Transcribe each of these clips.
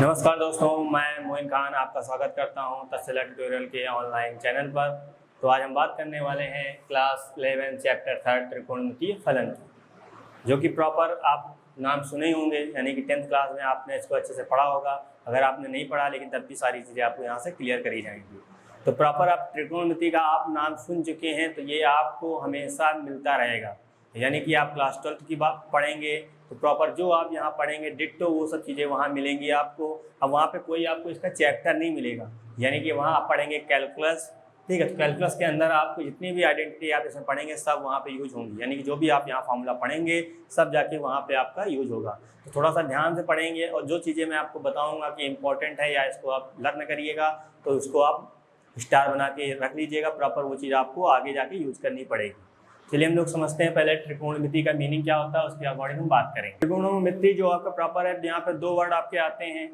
नमस्कार दोस्तों, मैं मोइन खान आपका स्वागत करता हूं तक्षशिला ट्यूटोरियल के ऑनलाइन चैनल पर। तो आज हम बात करने वाले हैं क्लास 11 चैप्टर 3 त्रिकोणमितीय फलन की, जो कि प्रॉपर आप नाम सुने ही होंगे, यानी कि 10th क्लास में आपने इसको अच्छे से पढ़ा होगा। अगर आपने नहीं पढ़ा लेकिन तब भी सारी चीज़ें आपको यहाँ से क्लियर करी जाएंगी। तो प्रॉपर आप त्रिकोणमिति का आप नाम सुन चुके हैं, तो ये आपको हमेशा मिलता रहेगा। यानी कि आप क्लास 12th की बात पढ़ेंगे तो प्रॉपर जो आप यहाँ पढ़ेंगे डिट्टो वो सब चीज़ें वहाँ मिलेंगी आपको। अब वहाँ पे कोई आपको इसका चैप्टर नहीं मिलेगा, यानी कि वहाँ आप पढ़ेंगे कैलकुलस। ठीक है, तो कैलकुलस के अंदर आपको जितनी भी आइडेंटिटी आप इसमें पढ़ेंगे सब वहाँ पे यूज होंगी, यानी कि जो भी आप यहाँ फार्मूला पढ़ेंगे सब जाके वहाँ पे आपका यूज होगा। तो थोड़ा सा ध्यान से पढ़ेंगे और जो चीज़ें मैं आपको बताऊँगा कि इंपॉर्टेंट है या इसको आप लर्न करिएगा तो उसको आप स्टार बना के रख लीजिएगा। प्रॉपर वो चीज़ आपको आगे जाके यूज करनी पड़ेगी। चलिए हम लोग समझते हैं पहले त्रिकोणमिति का मीनिंग क्या होता है, उसके अकॉर्डिंग हम बात करेंगे। त्रिकोणमिति जो आपका प्रॉपर है, यहाँ पे दो वर्ड आपके आते हैं।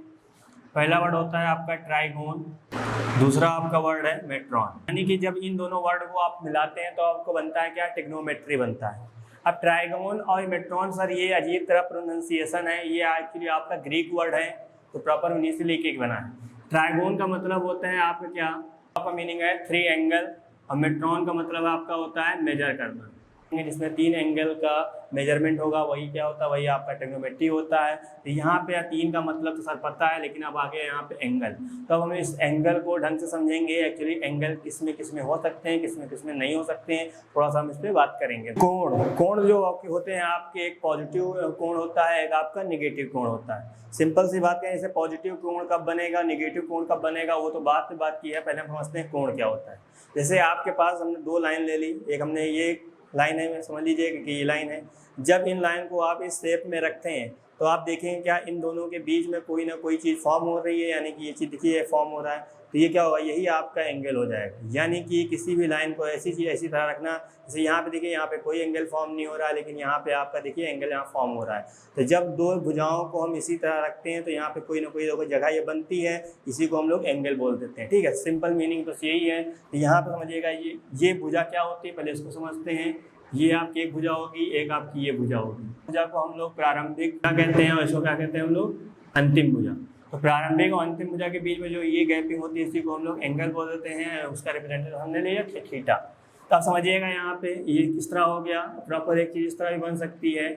पहला वर्ड होता है आपका ट्राइगोन, दूसरा आपका वर्ड है मेट्रॉन। यानी कि जब इन दोनों वर्ड को आप मिलाते हैं तो आपको बनता है क्या, ट्रिग्नोमेट्री बनता है। अब ट्राइगोन और मेट्रॉन सर ये अजीब तरह प्रोनाउंसिएशन है, ये एक्चुअली आपका ग्रीक वर्ड है, तो प्रॉपर उन्हीं से लेके एक बना है। ट्राइगोन का मतलब होता है आपका क्या, आपका मीनिंग है 3 एंगल, और मेट्रॉन का मतलब आपका होता है मेजर करना, जिसमें 3 एंगल का मेजरमेंट होगा, वही क्या होता है, वही आपका ट्रिग्नोमेट्री होता है। तो यहाँ पे 3 का मतलब तो सर पता है, लेकिन अब आगे यहाँ पे एंगल, तो अब हम इस एंगल को ढंग से समझेंगे। एक्चुअली एंगल किसमें हो सकते हैं, किसमें नहीं हो सकते हैं, थोड़ा सा हम इस पर बात करेंगे। कोण जो आपके होते हैं, आपके एक पॉजिटिव कोण होता है, एक आपका निगेटिव कोण होता है। सिंपल सी बात है, जैसे पॉजिटिव कोण कब बनेगा, निगेटिव कोण कब बनेगा, वो तो बात की है। पहले हम समझते हैं कोण क्या होता है। जैसे आपके पास हमने 2 लाइन ले ली, एक हमने ये लाइन है, समझ लीजिए कि ये लाइन है। जब इन लाइन को आप इस शेप में रखते हैं तो आप देखेंगे क्या इन दोनों के बीच में कोई ना कोई चीज़ फॉर्म हो रही है, यानी कि ये चीज़ देखिए फॉर्म हो रहा है, तो ये क्या होगा, यही आपका एंगल हो जाएगा। यानी कि किसी भी लाइन को ऐसी तरह रखना, जैसे यहाँ पे देखिए यहाँ पे कोई एंगल फॉर्म नहीं हो रहा है, लेकिन यहाँ पे आपका देखिए एंगल यहाँ फॉर्म हो रहा है। तो जब 2 भुजाओं को हम इसी तरह रखते हैं तो यहाँ पे कोई ना कोई जगह ये बनती है, इसी को हम लोग एंगल बोल देते हैं। ठीक है, सिंपल मीनिंग तो यही है। तो यहाँ पर समझिएगा ये भुजा क्या होती है, पहले इसको समझते हैं। ये आपकी एक भुजा होगी, एक आपकी ये भुजा होगी। भुजा को हम लोग प्रारंभिक क्या कहते हैं और इसको क्या कहते हैं हम लोग, अंतिम भुजा। तो प्रारंभिक और अंतिम भुजा के बीच में जो ये गैपिंग होती है इसी को हम लोग एंगल बोल देते हैं। उसका रिप्रेजेंटेटिव हमने लिया थीटा। तो आप समझिएगा यहाँ पे ये किस तरह हो गया, प्रॉपर एक चीज़ इस तरह भी बन सकती है।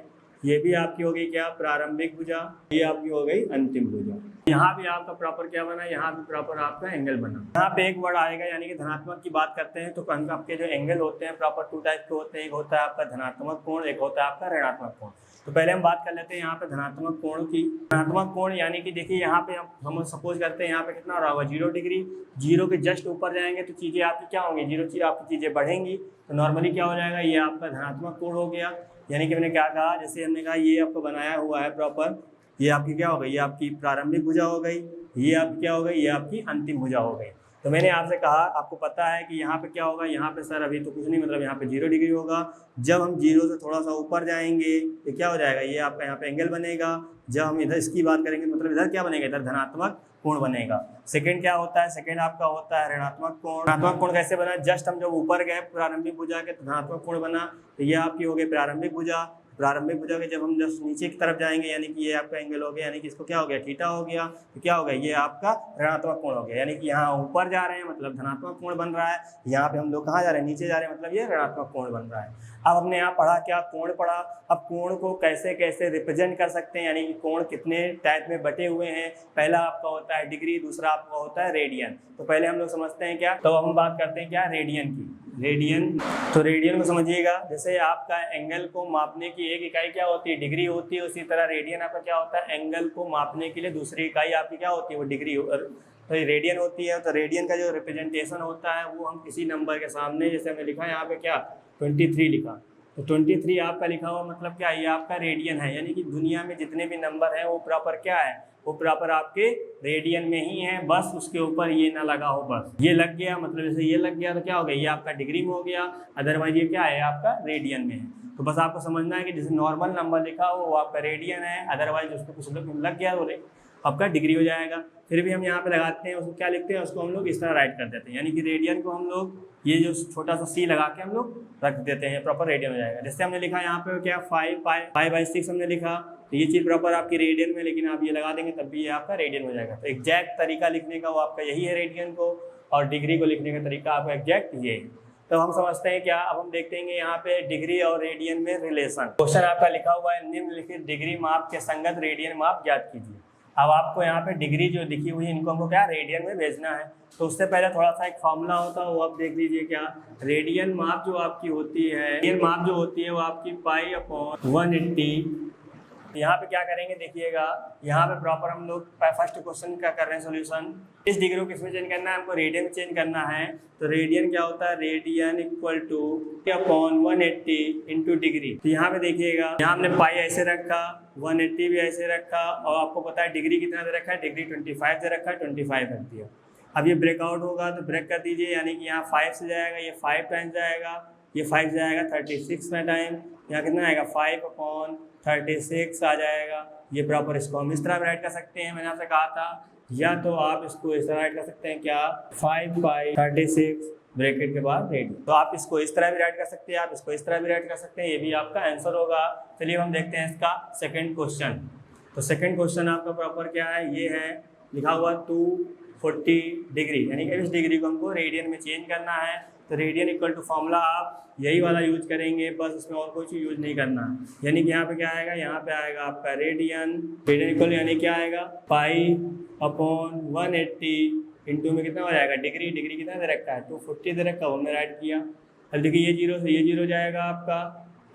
ये भी आपकी हो गई क्या, प्रारंभिक भुजा, ये आपकी हो गई अंतिम भुजा। यहाँ भी आपका प्रॉपर क्या बना, यहाँ भी प्रॉपर आपका एंगल बना। यहाँ पे एक वर्ड आएगा, यानी कि धनात्मक की बात करते हैं तो आपके जो एंगल होते हैं प्रॉपर 2 टाइप के होते हैं। एक होता है आपका धनात्मक कोण, एक होता है आपका ऋणात्मक कोण। तो पहले हम बात कर लेते हैं यहाँ पे धनात्मक कोण की। धनात्मक कोण यानी कि देखिए यहाँ पे हम सपोज करते हैं यहाँ पे कितना रहा होगा, 0 डिग्री। 0 के जस्ट ऊपर जाएंगे तो चीज़ें आपकी क्या होंगी, 0 आपकी चीज़ें बढ़ेंगी। तो नॉर्मली क्या हो जाएगा, ये आपका धनात्मक कोण हो गया। यानी कि मैंने क्या कहा, जैसे हमने कहा ये आपको बनाया हुआ है प्रॉपर, ये आपकी क्या हो गई, ये आपकी प्रारंभिक भुजा हो गई, ये आपकी क्या हो गई, ये आपकी अंतिम भुजा हो गई। तो मैंने आपसे कहा, आपको पता है कि यहाँ पे क्या होगा, यहाँ पे सर अभी तो कुछ नहीं, मतलब यहाँ पे 0 डिग्री होगा। जब हम 0 से थोड़ा सा ऊपर जाएंगे तो क्या हो जाएगा, ये आपका यहाँ पे एंगल बनेगा। जब हम इधर इसकी बात करेंगे मतलब इधर क्या बनेगा, इधर धनात्मक कोण बनेगा। सेकंड क्या होता है, सेकंड आपका होता है ऋणात्मक कोण। ऋणात्मक कोण कैसे बना, जस्ट हम जब ऊपर गए प्रारंभिक भुजा के तो धनात्मक कोण बना। तो ये आपकी हो गई प्रारंभिक भुजा। प्रारंभिक भुजा के जब हम जस्ट नीचे की तरफ जाएंगे, यानी कि ये आपका एंगल हो गया, यानी कि इसको क्या हो गया, थीटा हो गया। तो क्या हो गया, ये आपका ऋणात्मक कोण हो गया। यानी कि यहाँ ऊपर जा रहे हैं मतलब धनात्मक कोण बन रहा है, यहाँ पे हम लोग कहाँ जा रहे हैं, नीचे जा रहे हैं, मतलब ये ऋणात्मक कोण बन रहा है। अब हमने यहाँ पढ़ा क्या, कोण पढ़ा। अब कोण को कैसे कैसे रिप्रेजेंट कर सकते हैं, यानी कि कोण कितने टाइप में बटे हुए हैं। पहला आपका होता है डिग्री, दूसरा आपका होता है रेडियन। तो पहले हम लोग समझते हैं क्या, तो हम बात करते हैं क्या, रेडियन की। रेडियन, तो रेडियन को समझिएगा, जैसे आपका एंगल को मापने की एक इकाई क्या होती है, डिग्री होती है। उसी तरह रेडियन आपका क्या होता है, एंगल को मापने के लिए दूसरी इकाई आपकी क्या होती है, वो डिग्री तो रेडियन होती है। तो रेडियन का जो रिप्रेजेंटेशन होता है वो हम किसी नंबर के सामने, जैसे हमने लिखा है यहाँ पे क्या 23 लिखा, तो 23 आपका लिखा हुआ मतलब क्या, ये आपका रेडियन है। यानी कि दुनिया में जितने भी नंबर हैं वो प्रॉपर क्या है, वो प्रॉपर आपके रेडियन में ही है। बस उसके ऊपर ये ना लगा हो, बस ये लग गया, मतलब जैसे ये लग गया तो क्या हो गया, ये आपका डिग्री में हो गया। अदरवाइज ये क्या है, आपका रेडियन में है। तो बस आपको समझना है कि जैसे नॉर्मल नंबर लिखा हो वो आपका रेडियन है, अदरवाइज उसको कुछ लग गया तो आपका डिग्री हो जाएगा। फिर भी हम यहाँ पे लगाते हैं, उसको क्या लिखते हैं, उसको हम लोग इस तरह राइट कर देते हैं, यानी कि रेडियन को हम लोग ये जो छोटा सा सी लगा के हम लोग रख देते हैं, प्रॉपर रेडियन हो जाएगा। जैसे हमने लिखा यहाँ पे क्या 5/6 हमने लिखा, तो ये चीज़ प्रॉपर आपकी रेडियन में, लेकिन आप ये लगा देंगे तब भी ये आपका रेडियन हो जाएगा। तो एग्जैक्ट तरीका लिखने का वो आपका यही है रेडियन को, और डिग्री को लिखने का तरीका आपका एग्जैक्ट ये है। तो हम समझते हैं क्या, अब हम देखेंगे यहाँ पे डिग्री और रेडियन में रिलेशन। क्वेश्चन आपका लिखा हुआ है निम्नलिखित डिग्री माप के संगत रेडियन माप ज्ञात कीजिए। अब आपको यहाँ पे डिग्री जो लिखी हुई है इनको हमको क्या रेडियन में भेजना है, तो उससे पहले थोड़ा सा एक फॉर्मूला होता है वो आप देख लीजिए। क्या रेडियन माप जो आपकी होती है, रेडियन माप जो होती है वो आपकी π/180। यहाँ पे क्या करेंगे देखिएगा, यहाँ पे प्रॉपर हम लोग फर्स्ट क्वेश्चन क्या कर रहे हैं सोल्यूशन, इस डिग्री को किसमें चेंज करना है, हमको रेडियन में चेंज करना है। तो रेडियन क्या होता है, radian equal to 180 into degree. तो यहाँ पे देखिएगा, यहाँ हमने पाई ऐसे रखा, 180 भी ऐसे रखा, और आपको पता है डिग्री कितना दे रखा है, डिग्री 25 दे रखा है, 25 रख दिया। अब ये ब्रेकआउट होगा तो ब्रेक कर दीजिए, यानी कि यहाँ 5 से जाएगा, ये 5 टाइम्स जाएगा, ये 5 जाएगा 36 में टाइम, यहाँ कितना आएगा 5/36 आ जाएगा। ये प्रॉपर इसको हम इस तरह राइट कर सकते हैं, मैंने आपसे कहा था, या तो आप इसको इस तरह राइट कर सकते हैं क्या 5/36 ब्रैकेट के बाद रेडियन। तो आप इसको इस तरह भी राइट कर सकते हैं, आप इसको इस तरह भी राइट कर सकते हैं, ये भी आपका आंसर होगा। चलिए हम देखते हैं इसका सेकंड क्वेश्चन। तो सेकंड क्वेश्चन आपका प्रॉपर क्या है, ये है लिखा हुआ 240 डिग्री, यानी कि इस डिग्री को हमको रेडियन में चेंज करना है। तो रेडियन इक्वल टू फॉर्मूला आप यही वाला यूज करेंगे, बस इसमें और कोई चीज़ यूज नहीं करना। यानी कि यहाँ पे क्या आएगा, यहाँ पे आएगा आपका रेडियन इक्वल, यानी क्या आएगा π/180 इंटू में कितना हो जाएगा डिग्री, डिग्री कितना दे रखा है 240 दे रखा है, हमने राइट किया। अब देखिए ये 0 से ये 0 जाएगा आपका,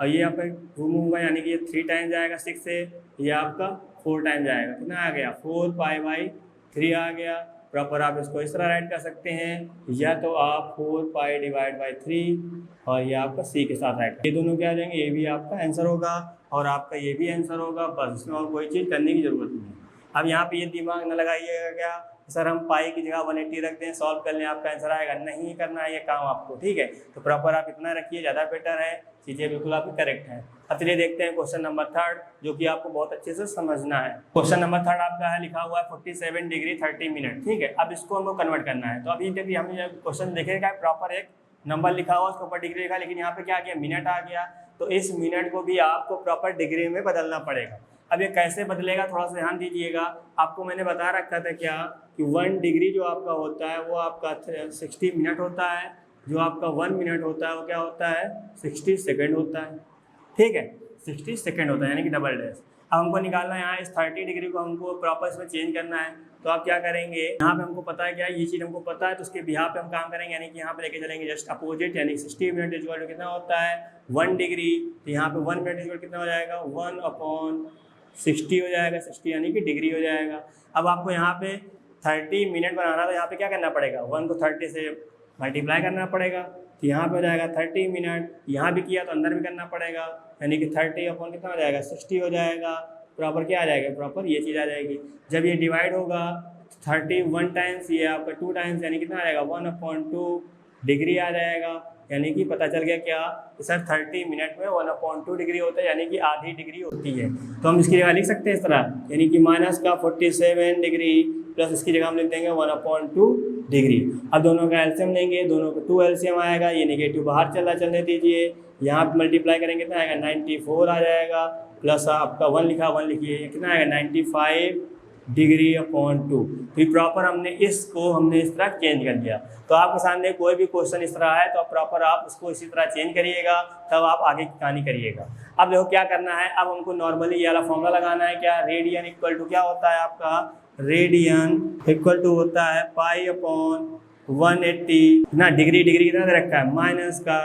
और ये यहाँ पे घूम होगा, यानी कि ये 3 टाइम जाएगा 6 से, ये आपका 4 टाइम जाएगा, कितना आ गया 4π/3 आ गया। प्रॉपर आप इसको इस तरह राइट कर सकते हैं, या तो आप 4π/3 और ये आपका सी के साथ राइट, ये दोनों क्या आ जाएंगे, ये भी आपका आंसर होगा और आपका ये भी आंसर होगा। बस इसमें और कोई चीज़ करने की जरूरत नहीं है। अब यहाँ पे ये दिमाग न लगाइएगा क्या सर हम पाई की जगह 180 रख दें, सॉल्व कर लें, आपका आंसर आएगा, नहीं करना है ये काम आपको, ठीक है। तो प्रॉपर आप इतना रखिए, ज़्यादा बेटर है, चीज़ें बिल्कुल आपकी करेक्ट हैं। अब चलिए देखते हैं क्वेश्चन नंबर 3, जो कि आपको बहुत अच्छे से समझना है। क्वेश्चन नंबर 3 आपका है लिखा हुआ है 47 डिग्री 30 मिनट, ठीक है। अब इसको हमको कन्वर्ट करना है। तो अभी देखिए हमने क्वेश्चन देखेगा, प्रॉपर एक नंबर लिखा हुआ उसके ऊपर डिग्री लिखा, लेकिन यहाँ पे क्या आ गया मिनट आ गया। तो इस मिनट को भी आपको प्रॉपर डिग्री में बदलना पड़ेगा। अब ये कैसे बदलेगा थोड़ा सा ध्यान दीजिएगा। आपको मैंने बता रखा था क्या कि 1 डिग्री जो आपका होता है वो आपका 60 मिनट होता है, जो आपका 1 मिनट होता है वो क्या होता है 60 सेकंड होता है, ठीक है, 60 सेकंड होता है, यानी कि डबल डैश। अब हमको निकालना है यहाँ इस 30 डिग्री को हमको प्रॉपर इसमें चेंज करना है। तो आप क्या करेंगे, यहाँ पे हमको पता है क्या ये चीज़ हमको पता है, तो उसके बिहार पे हम काम करेंगे, यानी कि यहाँ पे लेके चलेंगे जस्ट अपोजिट, यानी 60 मिनट इक्वल टू कितना होता है 1 डिग्री। तो यहाँ पे 1 मिनट इक्वल कितना हो जाएगा 1/60 हो जाएगा, 60 यानी कि डिग्री हो जाएगा। अब आपको यहाँ पे 30 मिनट बनाना, तो यहाँ पे क्या करना पड़ेगा 1 को 30 से मल्टीप्लाई करना पड़ेगा। तो यहाँ पे हो जाएगा 30 मिनट, यहाँ भी किया तो अंदर भी करना पड़ेगा, यानी कि 30 कितना हो जाएगा 60 हो जाएगा। प्रॉपर क्या आ जाएगा, प्रॉपर ये चीज़ आ जाएगी। जब ये डिवाइड होगा 31 टाइम्स, ये आपका 2 टाइम्स, यानी कितना आ जाएगा 1/2 डिग्री आ जाएगा। यानी कि पता चल गया क्या कि सर 30 मिनट में 1/2 डिग्री होता है, यानी कि आधी डिग्री होती है। तो हम इसकी जगह लिख सकते हैं इस तरह, यानी कि माइनस का 47 डिग्री प्लस इसकी जगह हम लिख देंगे 1/2 डिग्री। अब दोनों का एलसीएम लेंगे, दोनों का 2 एलसीएम आएगा, ये नेगेटिव बाहर चलने दीजिए। यहाँ पर मल्टीप्लाई करेंगे कितना आएगा 94 आ जाएगा, प्लस आपका 1 लिखा 1 लिखिए, कितना आएगा 95 डिग्री/2। तो प्रॉपर हमने इस तरह चेंज कर दिया। तो आपके सामने कोई भी क्वेश्चन इस तरह है तो प्रॉपर आप उसको इसी तरह चेंज करिएगा, तब आप आगे की कहानी करिएगा। अब देखो क्या करना है, अब हमको नॉर्मली ये वाला फॉर्मूला लगाना है। क्या रेडियन इक्वल टू क्या होता है आपका, रेडियन इक्वल टू होता है π/180 ना, डिग्री कितना दे रखा है माइनस का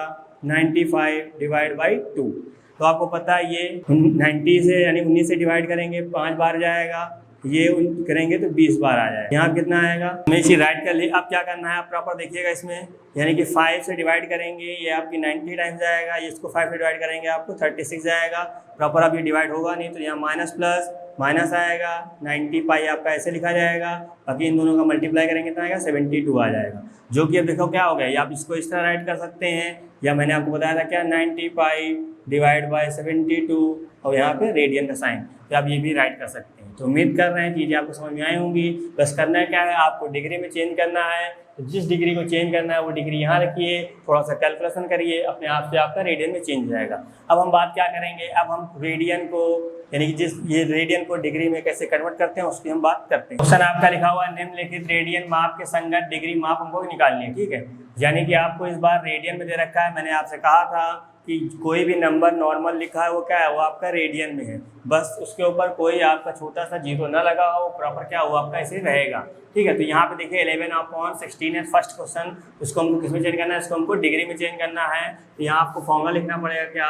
95/2। तो आपको पता है ये 90 से यानी 19 से डिवाइड करेंगे 5 बार जाएगा, ये करेंगे तो 20 बार आ जाएगा। यहाँ कितना आएगा, हमें इसी राइट कर लिए। अब क्या करना है आप प्रॉपर देखिएगा इसमें, यानी कि 5 से डिवाइड करेंगे ये आपकी 90 टाइम्स जाएगा, ये इसको 5 से डिवाइड करेंगे आपको 36 जाएगा। प्रॉपर अब ये डिवाइड होगा नहीं, तो यहाँ माइनस प्लस माइनस आएगा, 90 पाई आपका ऐसे लिखा जाएगा, बाकी इन दोनों का मल्टीप्लाई करेंगे कितना आएगा 72 आ जाएगा। जो कि अब देखो क्या हो गया, या आप इसको इस तरह राइट कर सकते हैं, या मैंने आपको बताया था क्या 90 पाई डिवाइड बाय 72 और यहाँ पे रेडियन का साइन, तो आप ये भी राइट कर सकते हैं। तो उम्मीद कर रहे हैं चीज़ें आपको समझ में आई होंगी। बस करना क्या है, आपको डिग्री में चेंज करना है, तो जिस डिग्री को चेंज करना है वो डिग्री यहाँ रखिए, थोड़ा सा कैलकुलेशन करिए, अपने आप से आपका रेडियन में चेंज हो जाएगा। अब हम बात क्या करेंगे, अब हम रेडियन को यानी कि जिस ये रेडियन को डिग्री में कैसे कन्वर्ट करते हैं उसकी हम बात करते हैं। क्वेश्चन आपका लिखा हुआ है निम्नलिखित रेडियन माप के संगत डिग्री माप हमको निकालनी है, ठीक है। यानी कि आपको इस बार रेडियन में दे रखा है, मैंने आपसे कहा था कि कोई भी नंबर नॉर्मल लिखा है वो क्या है, वो आपका रेडियन में है, बस उसके ऊपर कोई आपका छोटा सा जीरो ना लगा हो, प्रॉपर क्या हुआ आपका ऐसे रहेगा, ठीक है। तो यहाँ पे देखिए 11/16 है फर्स्ट क्वेश्चन, उसको हमको किस में चेंज करना है, इसको हमको डिग्री में चेंज करना है। तो यहाँ आपको फॉर्मूला लिखना पड़ेगा क्या,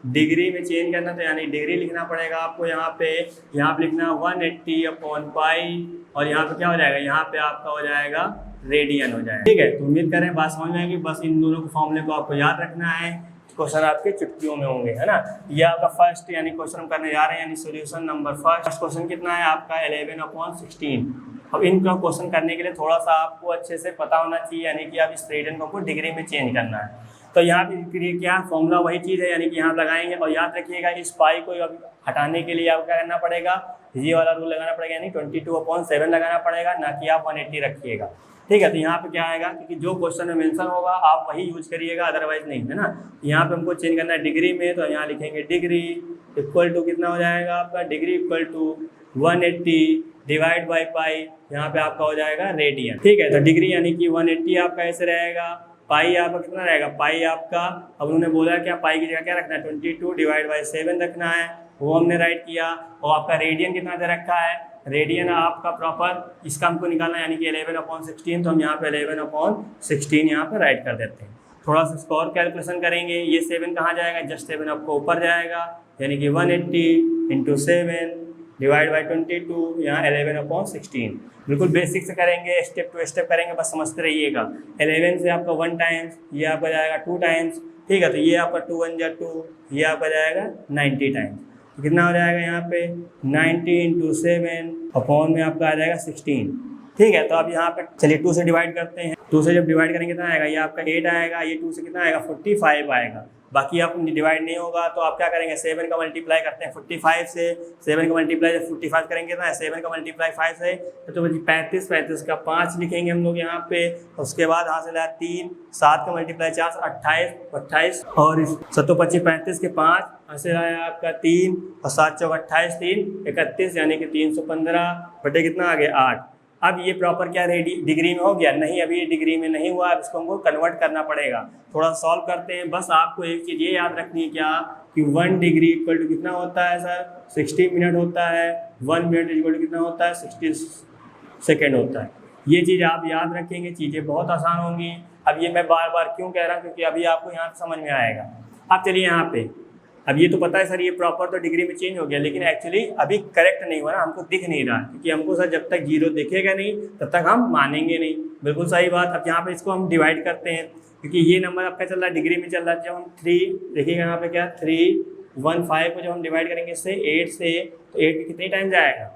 डिग्री में चेंज करना, तो यानी डिग्री लिखना पड़ेगा आपको यहाँ पे लिखना 180/पाई, और यहाँ पे क्या हो जाएगा, यहाँ पे आपका हो जाएगा रेडियन हो जाएगा, ठीक है। तो उम्मीद करें बात समझ में आएगी। बस इन दोनों के फॉर्मूले को आपको याद रखना है, क्वेश्चन आपके चुटकियों में होंगे, है ना। ये आपका फर्स्ट यानी क्वेश्चन हम करने जा रहे हैं, यानी सॉल्यूशन नंबर फर्स्ट क्वेश्चन कितना है आपका 11/16। अब इनका क्वेश्चन करने के लिए थोड़ा सा आपको अच्छे से पता होना चाहिए, यानी कि आप इस रेडियन को डिग्री में चेंज करना है। तो यहाँ पे क्या फॉर्मूला वही चीज़ है, यानी कि यहाँ लगाएंगे, और याद रखिएगा इस पाई को अब हटाने के लिए आपको क्या करना पड़ेगा, ये वाला रूल लगाना पड़ेगा, यानी 22/7 लगाना पड़ेगा, ना कि आप 180 रखिएगा, ठीक है। तो यहाँ पे क्या आएगा, क्योंकि जो क्वेश्चन में मेंशन होगा आप वही यूज करिएगा, अदरवाइज नहीं, है ना। यहाँ पे हमको चेंज करना है डिग्री में, तो यहाँ लिखेंगे डिग्री इक्वल टू कितना हो जाएगा आपका, degree equal to 180 divide by pi, यहाँ पे आपका हो जाएगा रेडियन, ठीक है। तो डिग्री यानी कि 180 आपका ऐसे रहेगा, पाई आपका कितना रहेगा, पाई आपका अब उन्होंने बोला क्या, पाई की जगह क्या रखना है 22/7 रखना है, वो हमने राइट किया। और आपका रेडियन कितना दे रखा है, रेडियन आपका प्रॉपर इसका हमको निकालना है, यानी कि 11/16, तो हम यहाँ पे 11/16 यहाँ पे राइट कर देते हैं। थोड़ा सा स्कोर कैलकुलेशन करेंगे, ये 7 कहाँ जाएगा, जस्ट 7 आपको ऊपर जाएगा, यानी कि 180 × 7 डिवाइड बाई 22, यहाँ 11/16। बिल्कुल बेसिक से करेंगे, स्टेप टू स्टेप करेंगे, बस समझते रहिएगा। 11 से आपका 1 टाइम्स, ये आपका जाएगा 2 टाइम्स, ठीक है। तो ये आपका 2 1 जा 2, ये आपका जाएगा 90 टाइम्स, तो कितना हो जाएगा यहाँ पे 90 × 7 अपॉन में आपका आ जाएगा 16, ठीक है। तो अब यहाँ पे चलिए 2 से डिवाइड करते हैं, 2 से जब डिवाइड करेंगे कितना आएगा, ये आपका 8 आएगा, ये 2 से कितना आएगा 45 आएगा। बाकी आप डिवाइड नहीं होगा तो आप क्या करेंगे, 7 का मल्टीप्लाई करते हैं 45 से, 7 का मल्टीप्लाई जब 45 करेंगे ना, 7 का मल्टीप्लाई 5 से तो बल्कि 35 का 5 लिखेंगे हम लोग यहाँ पे। उसके बाद हासिल है 3, 7 का मल्टीप्लाई 4 28 और 7 25 35 के 5 हासिल आया आपका 3 और 7 चौक 28 3 31, यानी कि 315 बटे कितना आ गया 8। अब ये प्रॉपर क्या डिग्री में हो गया, नहीं अभी ये डिग्री में नहीं हुआ, अब इसको हमको कन्वर्ट करना पड़ेगा। थोड़ा सॉल्व करते हैं। बस आपको एक चीज़ ये याद रखनी है क्या, कि 1 डिग्री इक्वल टू कितना होता है सर, 60 मिनट होता है, 1 मिनट इक्वल टू कितना होता है 60 सेकेंड होता है। ये चीज़ आप याद रखेंगे, चीज़ें बहुत आसान होंगी। अब ये मैं बार बार क्यों कह रहा हूँ, क्योंकि अभी आपको यहाँ समझ में आएगा। अब चलिए यहाँ पे, अब ये तो पता है सर ये प्रॉपर तो डिग्री में चेंज हो गया, लेकिन एक्चुअली अभी करेक्ट नहीं हुआ ना, हमको दिख नहीं रहा, क्योंकि हमको सर जब तक जीरो दिखेगा नहीं तब तक हम मानेंगे नहीं। बिल्कुल सही बात। अब यहाँ पे इसको हम डिवाइड करते हैं, क्योंकि ये नंबर आपका चल रहा है डिग्री में चल रहा है। जब हम 3 देखिएगा यहाँ पे क्या 315 को जब हम डिवाइड करेंगे इससे 8 से, तो 8 पे कितनी टाइम जाएगा,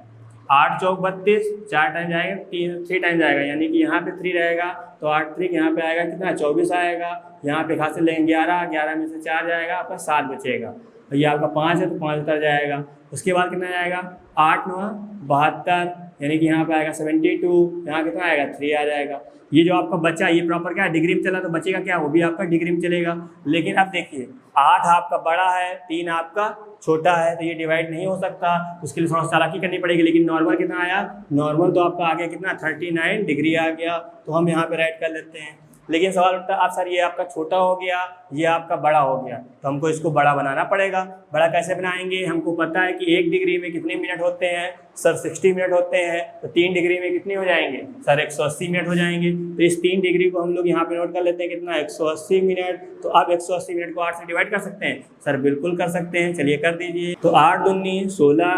8 चौक 32, 4 टाइम जाएगा, 3 टाइम जाएगा, यानी कि यहाँ पे 3 रहेगा, तो 8 3 यहाँ पे आएगा कितना 24 आएगा। यहाँ पे खास लेंगे 11 में से 4 जाएगा, आपका 7 बचेगा। ये आपका 5 है तो 5 उतर जाएगा। उसके बाद कितना जाएगा 8 9 72, यानी कि यहाँ पे आएगा 72, यहाँ कितना आएगा 3 आ जाएगा। ये जो आपका बच्चा ये प्रॉपर क्या है डिग्री में चला, तो बचेगा क्या, वो भी आपका डिग्री में चलेगा। लेकिन अब देखिए 8 आपका बड़ा है, 3 आपका छोटा है, तो ये डिवाइड नहीं हो सकता, उसके लिए थोड़ा चालाकी करनी पड़ेगी। लेकिन नॉर्मल कितना आया, नॉर्मल तो आपका आ गया कितना 39 डिग्री आ गया, तो हम यहाँ पे राइट कर लेते हैं। लेकिन सवाल उठता है अब सर ये आपका छोटा हो गया, ये आपका बड़ा हो गया, तो हमको इसको बड़ा बनाना पड़ेगा। बड़ा कैसे बनाएंगे, हमको पता है कि 1 डिग्री में कितने मिनट होते हैं सर 60 मिनट होते हैं, तो 3 डिग्री में कितने हो जाएंगे सर 180 मिनट हो जाएंगे। तो इस 3 डिग्री को हम लोग यहाँ पे नोट कर लेते हैं कितना 180 मिनट। तो अब 180 मिनट को 8 से डिवाइड कर सकते हैं सर, बिल्कुल कर सकते हैं, चलिए कर दीजिए। तो 8 दूनी 16,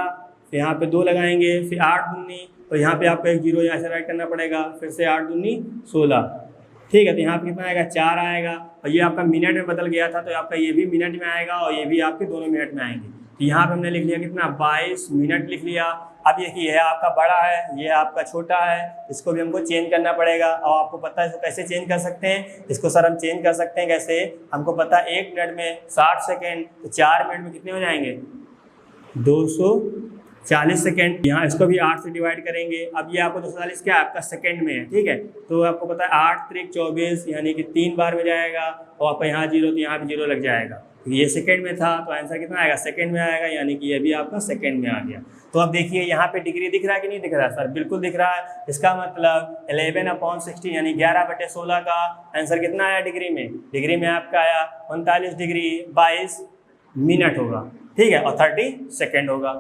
यहाँ पे 2 लगाएंगे, फिर 8 दूनी, तो यहाँ पे आपको एक जीरो यहाँ से राइट करना पड़ेगा, फिर से 8 दूनी 16, ठीक है। तो यहाँ पे कितना आएगा 4 आएगा, और ये आपका मिनट में बदल गया था, तो आपका ये भी मिनट में आएगा और ये भी आपके दोनों मिनट में आएंगे। तो यहाँ पे हमने लिख लिया कितना 22 मिनट लिख लिया। अब ये आपका बड़ा है, ये आपका छोटा है, इसको भी हमको चेंज करना पड़ेगा। और आपको पता है इसको कैसे चेंज कर सकते हैं, इसको सर हम चेंज कर सकते हैं कैसे, हमको पता है 1 मिनट में 60 सेकेंड, तो 4 मिनट में कितने हो जाएंगे 40 सेकेंड। यहाँ इसको भी 8 से डिवाइड करेंगे। अब ये आपको 240 क्या है आपका सेकेंड में है, ठीक है। तो आपको पता है 8 त्रिक 24 यानी कि 3 बार में जाएगा, और आपका यहाँ 0 तो यहाँ भी 0 लग जाएगा। ये सेकेंड में था तो आंसर कितना आएगा, सेकेंड में आएगा, यानी कि ये भी आपका सेकेंड में आ गया। तो अब देखिए यहाँ पे डिग्री दिख रहा है कि नहीं दिख रहा है, सर बिल्कुल दिख रहा है। इसका मतलब 11/60 यानी 11/16 का आंसर कितना आया डिग्री में, डिग्री में आपका आया 39 डिग्री 22 मिनट होगा, ठीक है, और 30 सेकेंड होगा।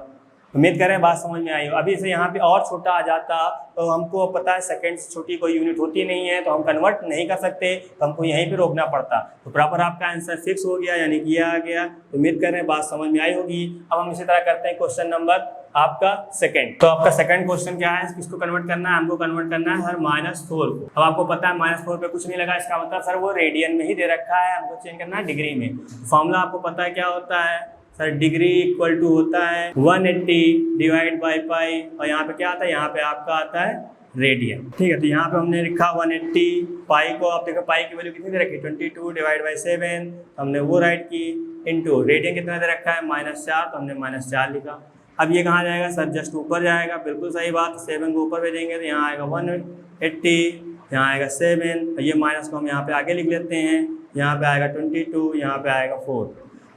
उम्मीद करें बात समझ में आई हो। अभी से यहाँ पे और छोटा आ जाता तो हमको पता है सेकंड से छोटी कोई यूनिट होती नहीं है, तो हम कन्वर्ट नहीं कर सकते, तो हमको यहीं पे रोकना पड़ता। तो प्रॉपर आपका आंसर फिक्स हो गया, यानी कि ये आ गया। उम्मीद करें बात समझ में आई होगी। अब हम इसी तरह करते हैं क्वेश्चन नंबर आपका सेकंड। तो आपका सेकंड क्वेश्चन क्या है, किसको कन्वर्ट करना है, हमको कन्वर्ट करना है सर -4 को। अब आपको पता है -4 पे कुछ नहीं लगा, इसका मतलब सर वो रेडियन में ही दे रखा है, हमको चेंज करना है डिग्री में। फॉर्मूला आपको पता है क्या होता है सर, डिग्री इक्वल टू होता है 180 डिवाइड बाई पाई, और यहाँ पे क्या आता है, यहाँ पे आपका आता है रेडियन, ठीक है। तो यहाँ पे हमने लिखा 180, पाई को आप देखो पाई की वैल्यू कितनी दे रखी है 22 डिवाइड बाई 7, हमने वो राइट की, इनटू रेडियन कितना दे रखा है -4, तो हमने -4 लिखा। अब ये कहाँ जाएगा सर, जस्ट ऊपर जाएगा, बिल्कुल सही बात। 7 को ऊपर भेजेंगे तो यहाँ आएगा 180, यहाँ आएगा 7, ये माइनस को हम यहाँ पे आगे लिख लेते हैं, यहाँ पे आएगा 22, यहाँ पे आएगा 4।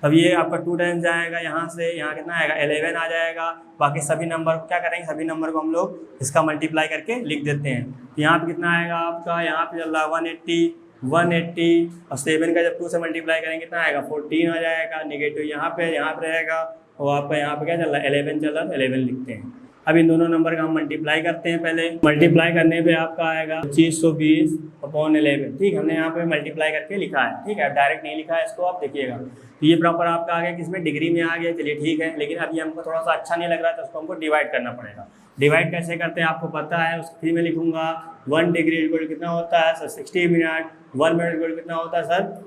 अब ये आपका 2 टाइम्स जाएगा यहाँ से, यहाँ कितना आएगा 11 आ जाएगा। बाकी सभी नंबर को क्या करेंगे, सभी नंबर को हम लोग इसका मल्टीप्लाई करके लिख देते हैं। तो यहाँ पे कितना आएगा आपका, यहाँ पे चल रहा है 180 और 7 का जब 2 से मल्टीप्लाई करेंगे कितना आएगा 14 आ जाएगा। निगेटिव यहाँ पे रहेगा, और आपका यहाँ पे क्या चल रहा है 11 चल रहा है, 11 लिखते हैं। अब इन दोनों नंबर का हम मल्टीप्लाई करते हैं। पहले मल्टीप्लाई करने पे आपका आएगा 2520/11, ठीक, हमने यहाँ पे मल्टीप्लाई करके लिखा है, ठीक है, डायरेक्ट नहीं लिखा है इसको, आप देखिएगा। तो ये प्रॉपर आपका आ गया, किसमें डिग्री में आ गया, चलिए ठीक है। लेकिन अभी हमको थोड़ा सा अच्छा नहीं लग रहा है, तो उसको हमको डिवाइड करना पड़ेगा। डिवाइड कैसे करते हैं आपको पता है, उसको फिर मैं लिखूंगा 1 डिग्री इक्वल कितना होता है सर 60 मिनट, 1 मिनट इक्वल कितना होता है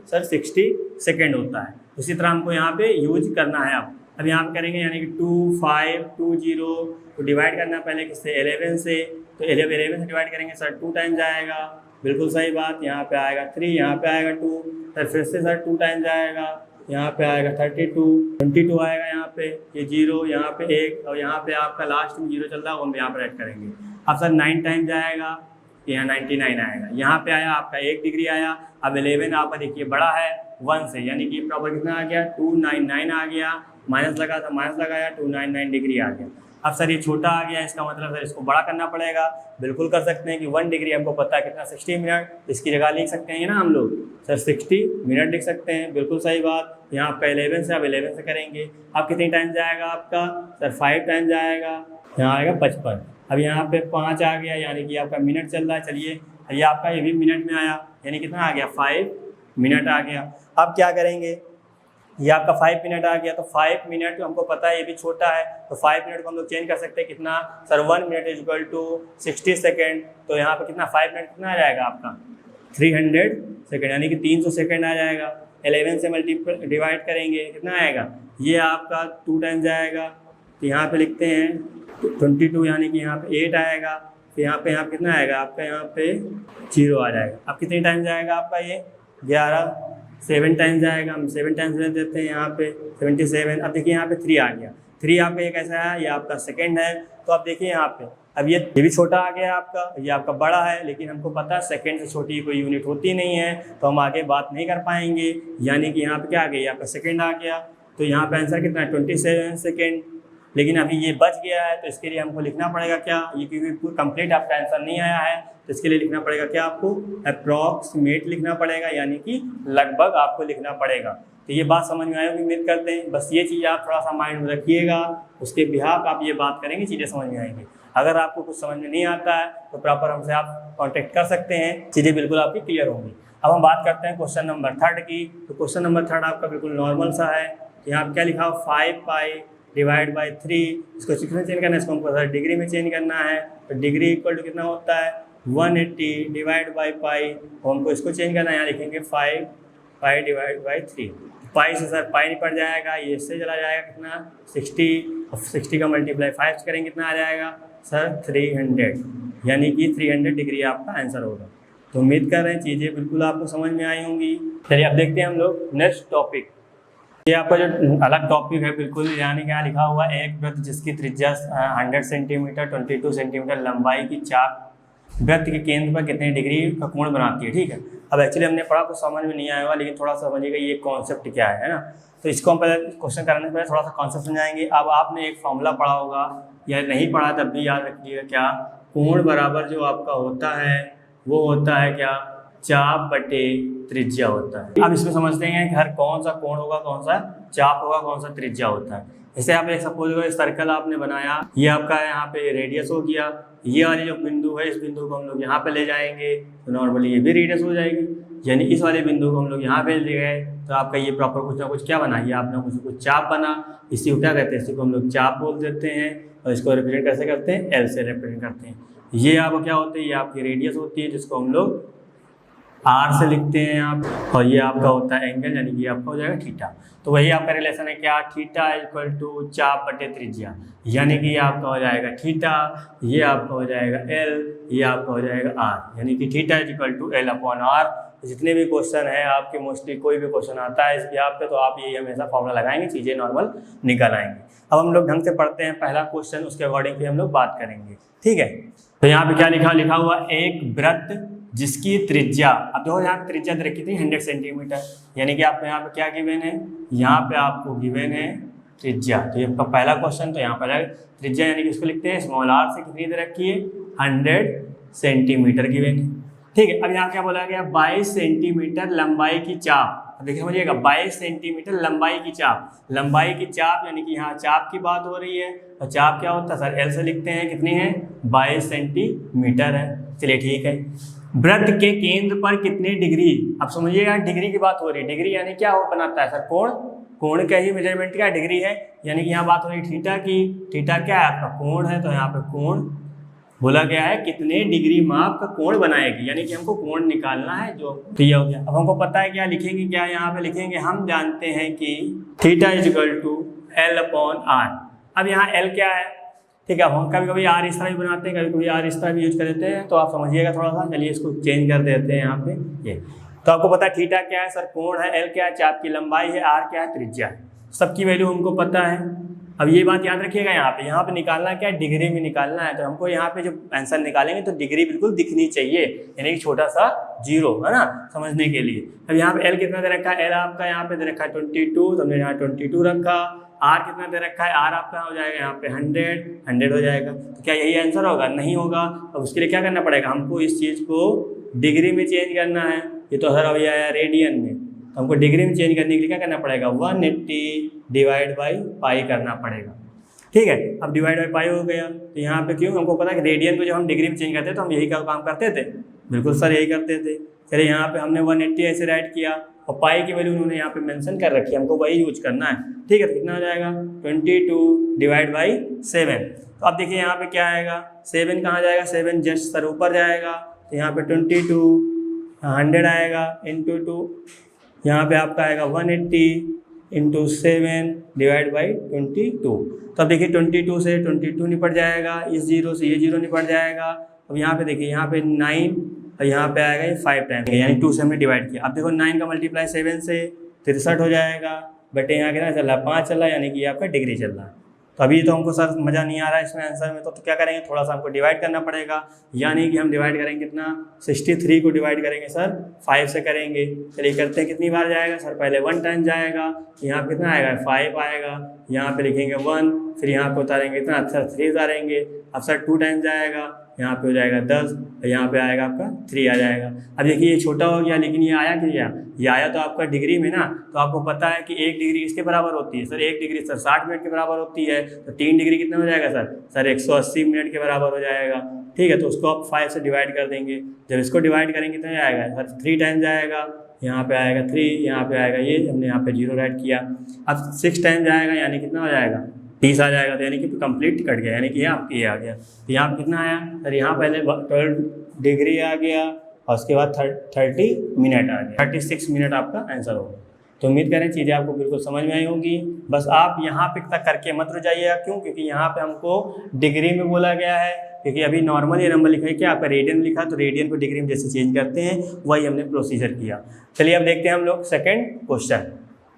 सर 60 सेकेंड होता है। उसी तरह हमको यहाँ पे यूज करना है। अब यहाँ पे करेंगे, यानी कि 2520 तो डिवाइड करना पहले किससे 11 से, तो 11 से डिवाइड करेंगे सर 2 टाइम्स आएगा, बिल्कुल सही बात। यहाँ पे आएगा 3, यहाँ पे आएगा 2, सर फिर से सर 2 टाइम्स आएगा, यहाँ पे आएगा 22 आएगा, यहाँ पे ये 0, यहाँ पे 1, और यहाँ पे आपका लास्ट में 0 चल रहा है, वो हम यहाँ पे ऐड करेंगे। अब सर 9 टाइम्स आएगा, यहाँ 99 आएगा। यहाँ पे आया आपका 1 डिग्री आया। अब 11 आपका देखिए बड़ा है 1 से, यानी कि प्रॉपर कितना आ गया 299 आ गया, माइनस लगा था माइनस लगाया 299 डिग्री आ गया। अब सर ये छोटा आ गया, इसका मतलब सर इसको बड़ा करना पड़ेगा। बिल्कुल कर सकते हैं कि 1 डिग्री हमको पता है कितना 60 मिनट, इसकी जगह लिख सकते हैं ना हम लोग सर 60 मिनट लिख सकते हैं, बिल्कुल सही बात। यहाँ पे 11 से, अब 11 से करेंगे। अब कितनी टाइम जाएगा आपका सर 5 टाइम जाएगा, यहाँ आएगा 55। अब यहाँ पे 5 आ गया, यानी कि आपका मिनट चल रहा है। चलिए ये आपका ये भी मिनट में आया, यानी कितना आ गया 5 मिनट आ गया। अब क्या करेंगे, ये आपका 5 मिनट आ गया, तो 5 मिनट हमको पता है ये भी छोटा है, तो 5 मिनट को हम लोग चेंज कर सकते हैं कितना sir 1 minute is equal to 60 second. तो यहाँ पे कितना 5 मिनट कितना आ जाएगा आपका 300 सेकेंड, यानी कि 300 सेकेंड आ जाएगा। 11 से डिवाइड करेंगे कितना आएगा, ये आपका 2 टाइम जाएगा, तो यहाँ पे लिखते हैं 22, यानी कि यहाँ पे 8 आएगा। तो यहाँ पे कितना आएगा आपका, यहाँ पे 0 आ जाएगा। अब कितनी टाइम जाएगा आपका ये 11, 7 टाइम जाएगा, हम 7 टाइम्स ले देते हैं यहाँ पे 77। अब देखिए यहाँ पे 3 आ गया, 3 आपका ये कैसा है, ये आपका सेकेंड है। तो आप देखिए यहाँ पे अब ये भी छोटा आ गया आपका, ये आपका बड़ा है, लेकिन हमको पता है सेकेंड से छोटी कोई यूनिट होती नहीं है, तो हम आगे बात नहीं कर पाएंगे। यानी कि यहाँ पे क्या आ गया, आपका सेकेंड आ गया। तो यहाँ पे आंसर कितना है 27 सेकेंड। लेकिन अभी ये बच गया है, तो इसके लिए हमको लिखना पड़ेगा क्या, ये क्योंकि कंप्लीट आपका आंसर नहीं आया है, तो इसके लिए लिखना पड़ेगा क्या, आपको अप्रॉक्सीमेट लिखना पड़ेगा, यानी कि लगभग आपको लिखना पड़ेगा। तो ये बात समझ में आएगी, उम्मीद करते हैं। बस ये चीज़ आप थोड़ा सा माइंड में रखिएगा, उसके बिहाफ आप ये बात करेंगे, चीज़ें समझ में आएंगी। अगर आपको कुछ समझ में नहीं आता है तो प्रॉपर हमसे आप कॉन्टेक्ट कर सकते हैं, चीज़ें बिल्कुल आपकी क्लियर होंगी। अब हम बात करते हैं क्वेश्चन नंबर 3 की। तो क्वेश्चन नंबर 3 आपका बिल्कुल नॉर्मल सा है। यहाँ आप क्या लिखा हो 5 पाई डिवाइड बाई 3, इसको किसमें चेंज करना है, इसको हमको डिग्री में चेंज करना है। तो डिग्री इक्वल टू कितना होता है 180 डिवाइड बाई पाई, तो हमको इसको चेंज करना है। यहाँ लिखेंगे 5 पाई डिवाइड बाई 3। पाई से सर पाई नहीं पड़ जाएगा, ये इससे चला जाएगा कितना 60, और 60 का मल्टीप्लाई 5 से करेंगे कितना आ जाएगा सर 300, यानी कि 300 डिग्री आपका आंसर होगा। तो उम्मीद कर रहे हैं चीज़ें बिल्कुल आपको समझ में आई होंगी। चलिए अब देखते हैं हम लोग नेक्स्ट टॉपिक। ये आपका जो अलग टॉपिक है बिल्कुल, यानी क्या लिखा हुआ है, एक वृत्त जिसकी त्रिज्या 100 सेंटीमीटर 22 सेंटीमीटर लंबाई की चाप वृत्त के केंद्र पर कितने डिग्री का कोण बनाती है। ठीक है, अब एक्चुअली हमने पढ़ा कुछ समझ में नहीं आया होगा, लेकिन थोड़ा सा समझिएगा ये कॉन्सेप्ट क्या है ना। तो इसको हम पहले क्वेश्चन कराने से पहले थोड़ा सा कॉन्सेप्ट समझाएंगे। अब आपने एक फॉर्मूला पढ़ा होगा या नहीं पढ़ा तब भी याद रखिएगा, क्या कोण बराबर जो आपका होता है वो होता है क्या, चाप बटे त्रिज्या होता है। अब इसमें समझते हैं कि हर कौन सा कोण होगा, कौन सा चाप होगा, कौन सा त्रिज्या होता है। जैसे आप एक सपोज करो सर्कल आपने बनाया, ये आपका यहाँ पे रेडियस हो गया, ये वाली जो बिंदु है इस बिंदु को हम लोग यहाँ पे ले जाएंगे तो नॉर्मली ये भी रेडियस हो जाएगी, यानी इस वाले बिंदु को हम लोग यहाँ पे ले गए तो आपका ये प्रॉपर कुछ ना कुछ क्या बना, ये आपने कुछ चाप बना। इसी को क्या कहते हैं, इसी को हम लोग चाप बोल देते हैं और इसको रिप्रेजेंट कैसे करते हैं, एल से रिप्रेजेंट करते हैं। ये आपको क्या होते हैं, ये आपकी रेडियस होती है जिसको हम लोग आर से लिखते हैं आप, और ये आपका होता है एंगल, यानी कि आपका हो जाएगा थीटा। तो वही आपका रिलेशन है क्या, थीटा इक्वल टू चाप बटे त्रिज्या, यानी कि ये आपका हो जाएगा थीटा, ये आपका हो जाएगा एल, ये आपका हो जाएगा आर, यानी कि theta equal to L upon R. जितने भी क्वेश्चन है आपके, मोस्टली कोई भी क्वेश्चन आता है इस यहाँ पे, तो आप यही हमेशा फॉर्मूला लगाएंगे, चीज़ें नॉर्मल निकल आएंगे। अब हम लोग ढंग से पढ़ते हैं पहला क्वेश्चन, उसके अकॉर्डिंग फिर हम लोग बात करेंगे। ठीक है, तो यहाँ पे क्या लिखा हुआ, एक वृत्त जिसकी त्रिज्या, अब देखो यहाँ पे त्रिज्या रखी थी 100 सेंटीमीटर, यानी कि आपको यहाँ पे क्या गिवन है, यहाँ पे आपको गिवन है त्रिज्या। तो ये आपका पहला क्वेश्चन, तो यहाँ पर त्रिज्या यानी कि इसको लिखते हैं स्मॉल आर से कितनी दे रखी है, 100 सेंटीमीटर गिवन है। ठीक है, अब यहाँ क्या बोला गया, 22 सेंटीमीटर लंबाई की चाप। अब देखिए समझिएगा, 22 सेंटीमीटर लंबाई की चाप, लंबाई की चाप यानी कि यहाँ चाप की बात हो रही है, और चाप क्या होता है सर, एल से लिखते हैं, कितनी है 22 सेंटीमीटर है। चलिए ठीक है, वृत्त के केंद्र पर कितने डिग्री, अब समझिएगा डिग्री की बात हो रही है, डिग्री यानी क्या वो बनाता है सर, कोण, कोण का ही मेजरमेंट क्या डिग्री है, यानी कि यहाँ बात हो रही है थीटा की, थीटा क्या है आपका कोण है, तो यहाँ पे कोण बोला गया है कितने डिग्री माप का कोण बनाएगी, यानी कि हमको कोण निकालना है जो, तो ये हो गया। अब हमको पता है क्या लिखेंगे, क्या यहाँ पे लिखेंगे, हम जानते हैं कि theta is equal to L upon R. अब यहाँ एल क्या है, ठीक है, हम कभी कभी आर इस तरह भी बनाते हैं, कभी कभी आर इस तरह भी यूज कर देते हैं, तो आप समझिएगा थोड़ा सा। चलिए इसको चेंज कर देते हैं यहाँ पे, ये तो आपको पता है थीटा क्या है सर, कोण है, एल क्या है चाप की लंबाई है, आर क्या है त्रिज्या है, सबकी वैल्यू हमको पता है। अब ये बात याद रखिएगा, यहाँ पे निकालना क्या है, डिग्री में निकालना है, तो हमको यहाँ पे जो आंसर निकालेंगे तो डिग्री बिल्कुल दिखनी चाहिए, यानी कि छोटा सा जीरो है ना, समझने के लिए। अब यहाँ पे एल कितना दे रखा है, एल आपका यहाँ पे दे रखा है 22, तो हमने यहाँ 22 रखा। आर कितना दे रखा है, आर आपका हो जाएगा यहाँ पे 100 हो जाएगा। तो क्या यही आंसर होगा, नहीं होगा। अब उसके लिए क्या करना पड़ेगा, हमको इस चीज़ को डिग्री में चेंज करना है। ये तो सर अभी आया रेडियन में, तो हमको डिग्री में चेंज करने के लिए क्या करना पड़ेगा, 180 डिवाइड बाई पाई करना पड़ेगा। ठीक है, अब डिवाइड बाई पाई हो गया, तो यहाँ पे क्यों, हमको पता है कि रेडियन को जब हम डिग्री में चेंज करते हैं तो हम यही का काम करते थे, बिल्कुल सर यही करते थे। चलिए यहाँ पे हमने 180 ऐसे राइट किया, और पाई की वैल्यू उन्होंने यहाँ पे मेंशन कर रखी है, हमको वही यूज करना है। ठीक है, तो कितना हो जाएगा 22 डिवाइड बाई 7। तो अब देखिए यहाँ पे क्या आएगा, 7 कहाँ जाएगा, 7 जस्ट सर ऊपर जाएगा, तो यहाँ पे 22 100 आएगा इंटू 2, यहाँ पे आपका आएगा 180 इंटू 7 डिवाइड बाई 22। तो अब देखिए 22 से 22 निपट जाएगा, इस जीरो से ये जीरो निपट जाएगा। अब यहाँ पे देखिए, यहाँ पे 9 और यहाँ पे आएगा ये 5 टाइम, यानी 2 से हमने डिवाइड किया। अब देखो 9 का मल्टीप्लाई 7 से 63 हो जाएगा, बटे यहाँ कितना चल रहा है 5 चल रहा है, यानी कि ये आपका डिग्री चल रहा है। तो अभी तो हमको सर मज़ा नहीं आ रहा है इसमें आंसर में, तो क्या करेंगे, थोड़ा सा हमको डिवाइड करना पड़ेगा, यानी कि हम डिवाइड करेंगे कितना, 63 को डिवाइड करेंगे सर 5 से करेंगे। चलिए करते हैं, कितनी बार जाएगा सर, पहले 1 टाइम जाएगा, यहाँ पे कितना आएगा 5 आएगा, यहाँ पे लिखेंगे 1, फिर यहाँ पे उतारेंगे कितना, सर 3 उतारेंगे। अब सर 2 टाइम जाएगा, यहाँ पे हो जाएगा 10, और यहाँ पे आएगा आपका 3 आ जाएगा। अब देखिए ये छोटा हो गया, लेकिन ये आया क्या, ये आया तो आपका डिग्री में ना, तो आपको पता है कि 1 डिग्री किसके बराबर होती है सर, 1 डिग्री सर 60 मिनट के बराबर होती है, तो 3 डिग्री कितना हो जाएगा सर 180 मिनट के बराबर हो जाएगा। ठीक है, तो उसको आप 5 से डिवाइड कर देंगे, जब इसको डिवाइड करेंगे कितना जाएगा सर 3 टाइम जाएगा, यहाँ पे आएगा 3, यहाँ पे आएगा ये, हमने यहाँ पे 0 राइट किया। अब 6 टाइम जाएगा, यानी कितना हो जाएगा 30 आ जाएगा, तो यानी कि कंप्लीट कट गया, यानी कि ये आपके ये आ गया। तो यहाँ पे कितना आया सर, यहाँ पहले 12 डिग्री आ गया, और उसके बाद 30 मिनट आ गया, 36 मिनट आपका आंसर होगा। तो उम्मीद करें चीज़ें आपको बिल्कुल समझ में आई होगी। बस आप यहाँ पे तक करके मत रुक जाइएगा, क्यों, क्योंकि यहाँ पे हमको डिग्री में बोला गया है, क्योंकि अभी नॉर्मल ये नंबर लिखा है कि आपका रेडियन लिखा, तो रेडियन को डिग्री में जैसे चेंज करते हैं वही हमने प्रोसीजर किया। चलिए अब देखते हैं हम लोग सेकेंड क्वेश्चन।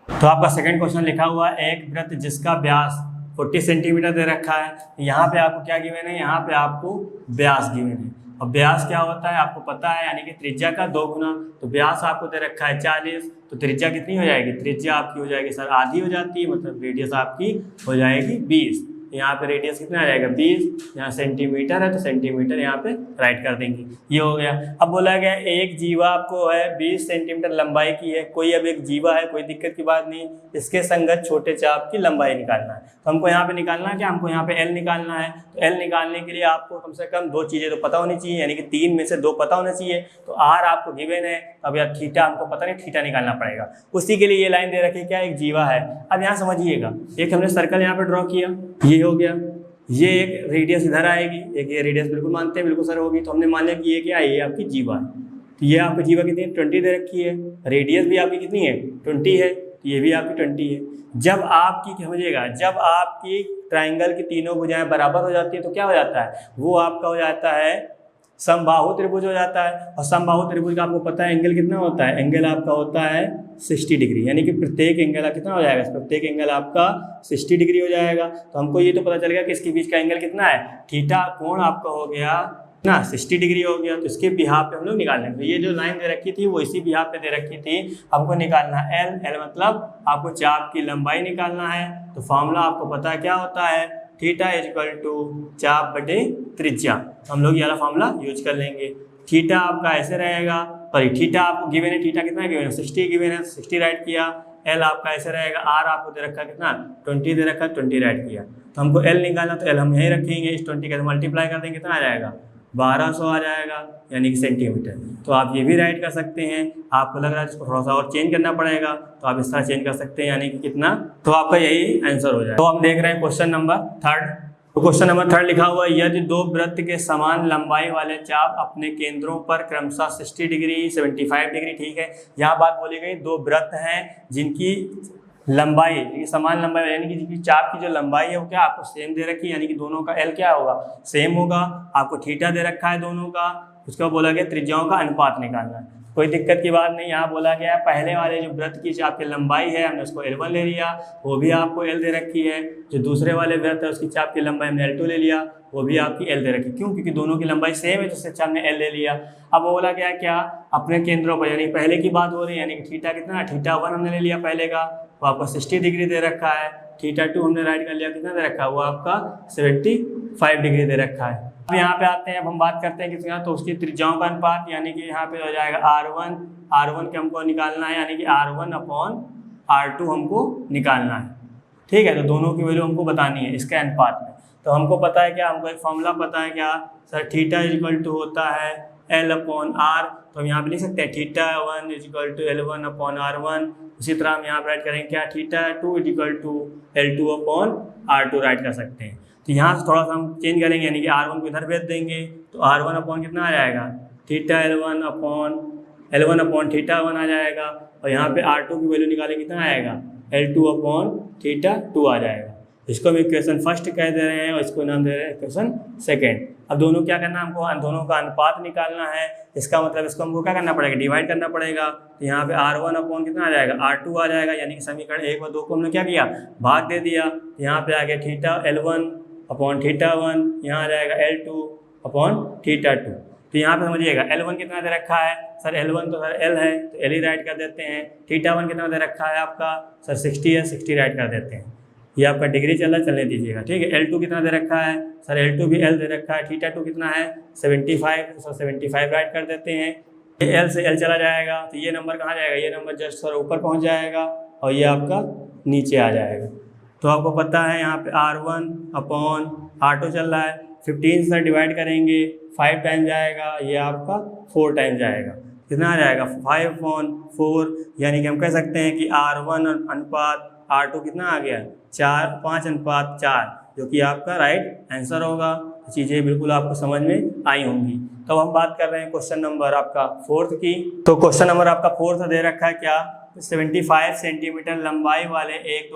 तो आपका सेकंड क्वेश्चन लिखा हुआ है, एक वृत्त जिसका व्यास 40 सेंटीमीटर दे रखा है। यहाँ पे आपको क्या गिवन है, यहाँ पे आपको व्यास गिवन है। और व्यास क्या होता है आपको पता है, यानी कि त्रिज्या का 2 गुना। तो व्यास आपको दे रखा है 40, तो त्रिज्या कितनी हो जाएगी, त्रिज्या आपकी हो जाएगी सर आधी हो जाती है, मतलब रेडियस आपकी हो जाएगी 20। यहाँ पे रेडियस कितना आ जाएगा 20, यहाँ सेंटीमीटर है तो सेंटीमीटर यहाँ पे राइट कर देंगे, ये हो गया। अब बोला गया एक जीवा आपको है 20 सेंटीमीटर लंबाई की है, कोई अब एक जीवा है, कोई दिक्कत की बात नहीं, इसके संगत छोटे चाप की लंबाई निकालना है। तो हमको यहाँ पे निकालना है क्या, हमको यहाँ पे एल निकालना है। तो एल निकालने के लिए आपको कम से कम 2 चीज़ें तो पता होनी चाहिए, यानी कि 3 में से 2 पता होना चाहिए। तो आर आपको गिवन है, अब यार थीटा हमको पता नहीं, थीटा निकालना पड़ेगा। उसी के लिए ये लाइन दे रखी है क्या, एक जीवा है। अब यहाँ समझिएगा, एक हमने सर्कल यहाँ पे ड्रॉ किया, ये हो गया, ये एक रेडियस इधर आएगी, एक ये रेडियस बिल्कुल मानते हैं बिल्कुल सर होगी। तो हमने मान लिया कि ये क्या है, ये आपकी जीवा है। तो ये आपकी जीवा कितनी है, 20 दे रखी है। रेडियस भी आपकी कितनी है, 20 है, तो ये भी आपकी 20 है। जब आपकी समझिएगा, जब आपकी ट्राइंगल की तीनों भुजाएं बराबर हो जाती है तो क्या हो जाता है, वो आपका हो जाता है समबाहु त्रिभुज हो जाता है। और समबाहु त्रिभुज का आपको पता है एंगल कितना होता है, एंगल आपका होता है 60 डिग्री, यानी कि प्रत्येक एंगल कितना हो जाएगा, प्रत्येक एंगल आपका 60 डिग्री हो जाएगा। तो हमको ये तो पता चल गया कि इसके बीच का एंगल कितना है, थीटा कोण आपका हो गया ना 60 डिग्री हो गया। तो इसके बिहाफ पे हम लोग निकाल लेंगे। ये जो लाइन दे रखी थी वो इसी बिहाफ पे दे रखी थी, हमको निकालना एल। एल मतलब आपको चाप की लंबाई निकालना है। तो फॉर्मूला आपको पता है क्या होता है, थीटा इजक्वल टू चाप बटे त्रिज्या। हम लोग ये वाला फॉर्मूला यूज कर लेंगे। थीटा आपका ऐसे रहेगा, सॉरी थीटा आपको गिवन है, थीटा कितना गिवन है 60 गिवन है, 60 राइट किया। एल आपका ऐसे रहेगा, आर आपको दे रखा कितना 20 दे रखा, 20 राइट किया। तो हमको एल निकालना, तो एल हम यहीं रखेंगे, इस 20 का मल्टीप्लाई कर देंगे, कितना आ जाएगा 1200 आ जाएगा, यानी कि सेंटीमीटर। तो आप ये भी राइट कर सकते हैं। आपको लग रहा है इसको थोड़ा सा और चेंज करना पड़ेगा, तो आप इस तरह चेंज कर सकते हैं, यानी कि कितना, तो आपका यही आंसर हो जाएगा। तो हम देख रहे हैं क्वेश्चन नंबर 3। तो क्वेश्चन नंबर 3 लिखा हुआ है, यदि 2 वृत्त के समान लंबाई वाले चाप अपने केंद्रों पर क्रमशः 60 डिग्री 75 डिग्री, ठीक है, यहाँ बात बोली गई 2 वृत्त हैं जिनकी लंबाई समान लंबाई, यानी कि जिनकी चाप की जो लंबाई है वो क्या आपको सेम दे रखी है, यानी कि दोनों का एल क्या होगा, सेम होगा। आपको थीटा दे रखा है दोनों का, उसका बोला गया त्रिज्याओं का अनुपात निकालना है। कोई दिक्कत की बात नहीं, यहाँ बोला गया पहले वाले जो वृत्त की चाप की लंबाई है हमने उसको L1 ले लिया, वो भी आपको L दे रखी है। जो दूसरे वाले वृत्त है उसकी चाप की लंबाई हमने L2 ले लिया, वो भी आपकी L दे रखी। क्यों, क्योंकि दोनों की लंबाई सेम है, जिससे हमने L ले लिया। अब वो बोला गया क्या, अपने केंद्रों पर, यानी पहले की बात हो रही है, यानी कि थीटा कितना, थीटा 1 हमने ले लिया पहले का, वो आपको 60 डिग्री दे रखा है। थीटा 2 हमने राइट कर लिया, कितना दे रखा है, वो आपका 75 डिग्री दे रखा है। अब यहाँ पे आते हैं, अब हम बात करते हैं किसी का, तो उसकी त्रिज्याओं का अनुपात, यानी कि यहाँ पे हो जाएगा R1 के हमको निकालना है, यानी कि R1/R2 हमको निकालना है, ठीक है। तो दोनों की वैल्यू हमको बतानी है इसके अनुपात में। तो हमको पता है क्या, हमको एक फॉर्मूला पता है क्या सर, थीटा इक्वल टू होता है L/R। तो हम यहाँ पे लिख सकते हैं थीटा 1 इक्वल टू L1/R1। उसी तरह हम यहाँ पर राइट करेंगे क्या, theta 2 equal to L2/R2 right कर सकते हैं। तो यहाँ से थोड़ा सा हम चेंज करेंगे, यानी कि R1 को इधर भेज देंगे, तो R1 कितना आ जाएगा, थीटा L1 थीटा 1 आ जाएगा। और यहाँ पे R2 की वैल्यू निकालेंगे, कितना आएगा, L2/थीटा 2 आ जाएगा। इसको हम इक्वेशन फर्स्ट कह दे रहे हैं और इसको नाम दे रहे हैं इक्वेशन सेकेंड। अब दोनों क्या करना है, हमको दोनों का अनुपात निकालना है। इसका मतलब इसको हमको क्या करना पड़ेगा, डिवाइड करना पड़ेगा। तो यहाँ पे R1 कितना आ जाएगा, R2 आ जाएगा, यानी कि समीकरण 1 और 2 को हमने क्या किया, भाग दे दिया। यहाँ पे आ गया थीटा L1/थीटा 1, यहाँ आ जाएगा L2/थीटा 2। तो यहाँ पे समझिएगा L1 कितना दे रखा है सर, L1 तो सर L है, तो L ही राइट कर देते हैं। थीटा 1 कितना दे रखा है आपका सर 60 है, 60 राइट कर देते हैं। ये आपका डिग्री चलने दीजिएगा, ठीक है। L2 कितना दे रखा है सर, L2 भी L दे रखा है। थीटा 2 कितना है 75, तो सर 75 राइट कर देते हैं। ये L से L चला जाएगा, तो ये नंबर कहाँ जाएगा, ये नंबर जस्ट सर ऊपर पहुँच जाएगा और ये आपका नीचे आ जाएगा। तो आपको पता है यहाँ पे R1/R2 चल रहा है, 15 से डिवाइड करेंगे 5 टाइम जाएगा, ये आपका 4 टाइम जाएगा। कितना आ जाएगा 5/4, यानी कि हम कह सकते हैं कि R1/R2 कितना आ गया 5/4, जो कि आपका राइट आंसर होगा। चीज़ें बिल्कुल आपको समझ में आई होंगी। तो हम बात कर रहे हैं क्वेश्चन नंबर आपका 4 की। तो क्वेश्चन नंबर आपका 4 दे रखा है क्या, 75 सेंटीमीटर लंबाई वाले एक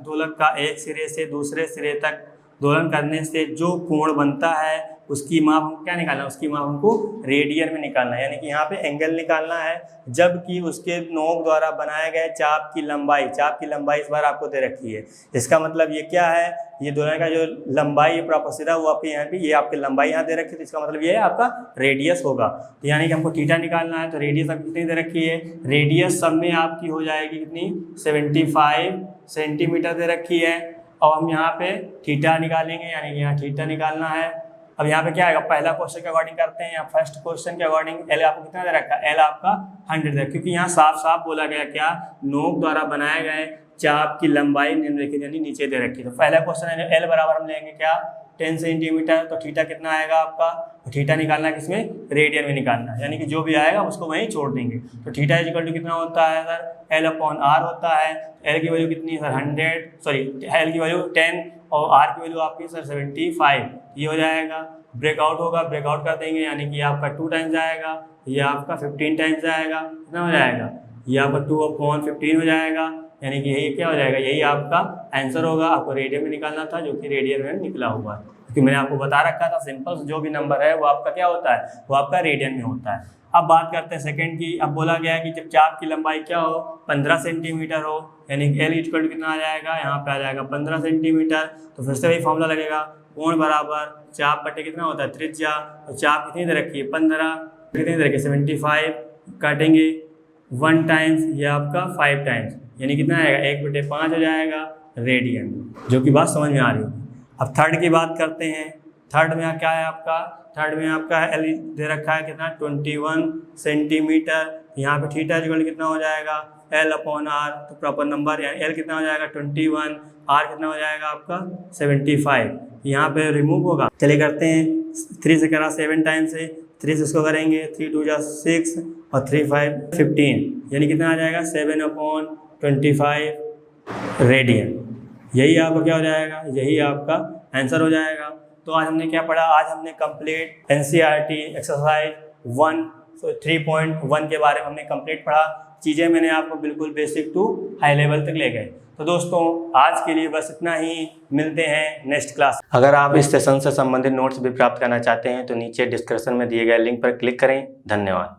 दोलक का एक सिरे से दूसरे सिरे तक दोलन करने से जो कोण बनता है उसकी माप हमको क्या निकालना है, उसकी माप हमको रेडियन में निकालना है। यानी कि यहाँ पे एंगल निकालना है, जबकि उसके नोक द्वारा बनाए गए चाप की लंबाई इस बार आपको दे रखी है। इसका मतलब ये क्या है, ये दोलन का जो लंबाई प्रॉपर सीधा वो आपके यहाँ पे, ये आपकी लंबाई यहाँ दे रखी है, तो इसका मतलब ये है आपका रेडियस होगा। तो यानी कि हमको थीटा निकालना है, तो रेडियस आपकी कितनी दे रखी है, रेडियस सब में आपकी हो जाएगी कितनी, 75 सेंटीमीटर दे रखी है। और हम यहाँ पे थीटा निकालेंगे, यानी कि यहाँ थीटा निकालना है। अब यहाँ पे क्या आएगा, पहला क्वेश्चन के अकॉर्डिंग करते हैं, यहाँ फर्स्ट क्वेश्चन के अकॉर्डिंग एल आपको कितना दे रखा है, एल आपका 100 है, क्योंकि यहाँ साफ साफ बोला गया क्या, नोक द्वारा बनाए गए चाप की लंबाई निम्नलिखित यानी नीचे दे रखी है। तो पहला क्वेश्चन है एल बराबर हम लेंगे क्या, 10 सेंटीमीटर, तो थीटा कितना आएगा आपका, तो थीटा निकालना है किसमें, रेडियन में निकालना है, यानी कि जो भी आएगा उसको वहीं छोड़ देंगे। तो थीटा इक्वल टू कितना होता है सर, एल अपॉन आर होता है। एल की वैल्यू कितनी है सर, 100, एल की वैल्यू 10 और आर की वैल्यू आपकी सर 75, ये हो जाएगा। ब्रेकआउट होगा, ब्रेकआउट कर देंगे, यानी कि आपका 2 टाइम्स आएगा, ये आपका 15 टाइम्स आएगा, कितना हो जाएगा, ये आपका 2/15 हो जाएगा, यानी कि यही क्या हो जाएगा, यही आपका आंसर होगा। आपको रेडियन में निकालना था, जो कि रेडियन में निकला हुआ है, क्योंकि मैंने आपको बता रखा था सिंपल जो भी नंबर है वो आपका क्या होता है, वो आपका रेडियन में होता है। अब बात करते हैं सेकंड की। अब बोला गया है कि जब चाप की लंबाई क्या हो, 15 सेंटीमीटर हो, यानी एल इक्वल टू कितना आ जाएगा, यहाँ पे आ जाएगा 15 सेंटीमीटर। तो फिर से वही फॉर्मूला लगेगा, कोण बराबर चाप बटे कितना होता है, त्रिज्या। तो चाप कितनी दे रखी है, 15, कितनी दे रखी है, 75, काटेंगे 1 टाइम्स, ये आपका 5 टाइम्स, यानी कितना आएगा, 1/5 हो जाएगा रेडियन, जो कि बात समझ में आ रही है। अब थर्ड की बात करते हैं। थर्ड में क्या है आपका, थर्ड में आपका एल दे रखा है कितना, 21 सेंटीमीटर। यहाँ पे थीटा इक्वल कितना हो जाएगा, एल अपॉन आर, तो प्रॉपर नंबर, यानी एल कितना हो जाएगा 21, आर कितना हो जाएगा आपका 75। यहाँ पे रिमूव होगा, चलिए करते हैं, 3 से करा 7 टाइम्स से, 3 से इसको करेंगे, 3 2 जा 6 और 3 5 15, यानी कितना आ जाएगा 7/25 रेडियन। यही आपका क्या हो जाएगा, यही आपका आंसर हो जाएगा। तो आज हमने क्या पढ़ा, आज हमने कंप्लीट एनसीईआरटी एक्सरसाइज 3.1 के बारे में हमने कंप्लीट पढ़ा। चीज़ें मैंने आपको बिल्कुल बेसिक टू हाई लेवल तक ले गए। तो दोस्तों आज के लिए बस इतना ही, मिलते हैं नेक्स्ट क्लास। अगर आप इस सेशन से संबंधित नोट्स भी प्राप्त करना चाहते हैं तो नीचे डिस्क्रिप्शन में दिए गए लिंक पर क्लिक करें। धन्यवाद।